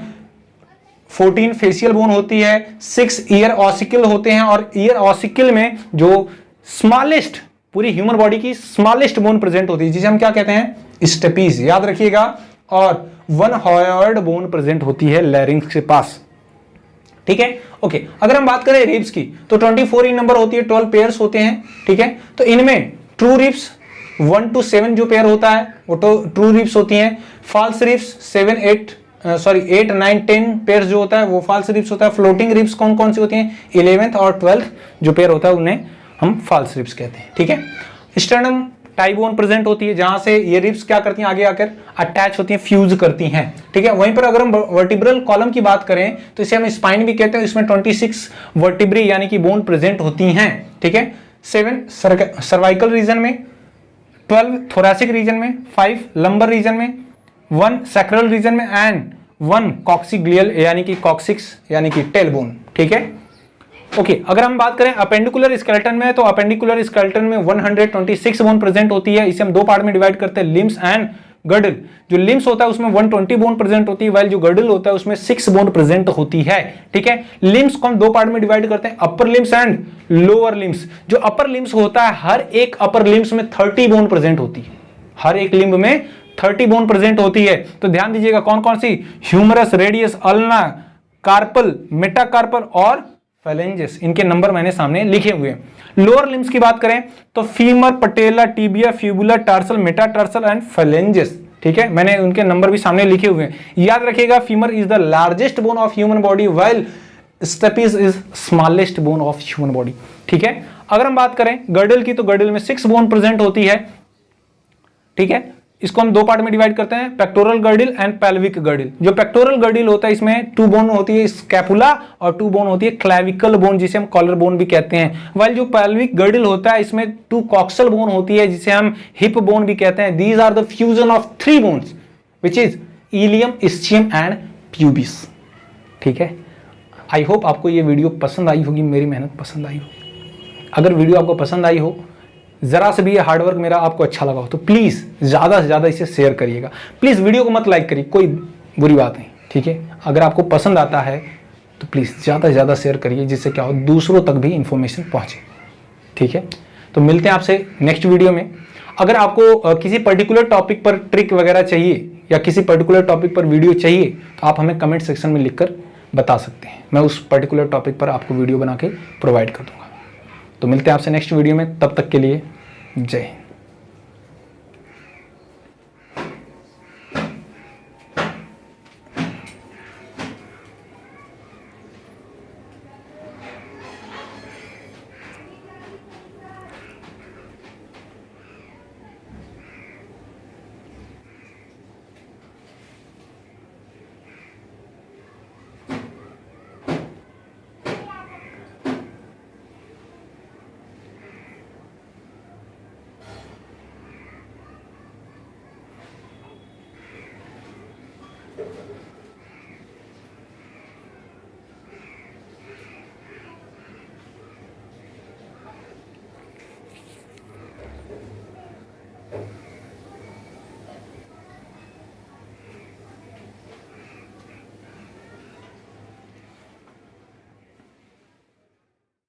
14 फेशियल बोन होती है, 6 ईयर ऑसिकल होते हैं, और ईयर ऑसिकल में जो स्मॉलेस्ट, पूरी ह्यूमन बॉडी की स्मॉलेस्ट बोन प्रेजेंट होती है जिसे हम क्या कहते हैं, स्टेपीज, याद रखिएगा, और 1 हॉयर्ड बोन प्रेजेंट होती है लैरिंक्स के पास। ठीक है, ओके। अगर हम बात करें रिब्स की तो 24 इन नंबर होती है, 12 पेयर्स होते हैं। ठीक है, तो इनमें ट्रू रिब्स 1 to 7 जो पेयर होता है वो तो ट्रू रिब्स होती हैं। फॉल्स रिब्स 8 9 10 पेयर्स जो होता है वो फॉल्स रिब्स होता है। फ्लोटिंग रिब्स कौन कौन सी होती हैं, 11th और 12th जो पेयर होता है उन्हें हम फॉल्स रिब्स कहते हैं। ठीक है, स्टर्नम टाई बोन प्रेजेंट होती है जहां से ये रिब्स क्या करती हैं, आगे आकर अटैच होती हैं, फ्यूज करती हैं। ठीक है, वहीं पर अगर हम वर्टिब्रल कॉलम की बात करें तो इसे हम स्पाइन भी कहते हैं। इसमें 26 वर्टिब्री यानी कि बोन प्रेजेंट होती हैं। ठीक है, 7 सर्वाइकल रीजन में, 12 थोरैसिक रीजन में, 5 लंबर रीजन में, 1 सैक्रल रीजन में एंड 1 कॉक्सिग्लियल यानी कि कॉक्सिक्स यानी कि टेल बोन। ठीक है, ओके। अगर हम बात करें अपेंडिकुलर स्केलेटन में तो अपेंडिकुलर स्केलेटन में 126 बोन प्रेजेंट होती है। इसे हम 2 पार्ट में डिवाइड करते हैं, लिम्स एंड गर्डल। जो लिम्स होता है उसमें 120 बोन प्रेजेंट होती है, वाइल जो गर्डल होता है उसमें 6 बोन प्रेजेंट होती है। ठीक है, लिम्स को हम 2 पार्ट में डिवाइड करते हैं, upper limbs and lower limbs. जो अपर लिम्स होता है हर एक अपर लिम्स में 30 बोन प्रेजेंट होती है, हर एक लिम्ब में 30 बोन प्रेजेंट होती है। तो ध्यान दीजिएगा कौन कौन सी, humerus, radius, ulna, carpal, metacarpal और फेलेंजेस, इनके नंबर मैंने सामने लिखे हुए हैं। लोअर लिम्स की बात करें तो femur, patella, tibia, fibula, tarsal, metatarsal and phalanges. ठीक है, मैंने उनके नंबर भी सामने लिखे हुए हैं। याद रखिएगा femur is the largest bone of human body while stapes is smallest bone of human body. ठीक है, अगर हम बात करें गर्डल की तो गर्डल में 6 बोन प्रेजेंट होती है। ठीक है, इसको हम 2 पार्ट में डिवाइड करते हैं, pectoral girdle and pelvic girdle. जो पेक्टोरल गर्डिल होता है इसमें 2 बोन होती है स्कैपुला और 2 बोन होती है क्लैविकल बोन जिसे हम कॉलर बोन भी कहते हैं। वाइल जो पेल्विक गर्डिल होता है इसमें 2 कॉक्सल बोन होती है जिसे हम हिप बोन भी कहते हैं। These are the fusion of 3 bones which is ilium, ischium and pubis. ठीक है, आई होप आपको ये वीडियो पसंद आई होगी, मेरी मेहनत पसंद आई होगी। अगर वीडियो आपको पसंद आई हो, जरा से भी ये हार्डवर्क मेरा आपको अच्छा लगा हो तो प्लीज़ ज़्यादा से ज़्यादा इसे शेयर करिएगा। प्लीज़ वीडियो को मत लाइक करिए, कोई बुरी बात नहीं। ठीक है, अगर आपको पसंद आता है तो प्लीज़ ज़्यादा से ज़्यादा शेयर करिए जिससे क्या हो दूसरों तक भी इंफॉर्मेशन पहुँचे। ठीक है, तो मिलते हैं आपसे नेक्स्ट वीडियो में। अगर आपको किसी पर्टिकुलर टॉपिक पर ट्रिक वगैरह चाहिए या किसी पर्टिकुलर टॉपिक पर वीडियो चाहिए तो आप हमें कमेंट सेक्शन में लिखकर बता सकते हैं, मैं उस पर्टिकुलर टॉपिक पर आपको वीडियो बना के प्रोवाइड कर दूंगा। तो मिलते हैं आपसे नेक्स्ट वीडियो में, तब तक के लिए जय हिंद।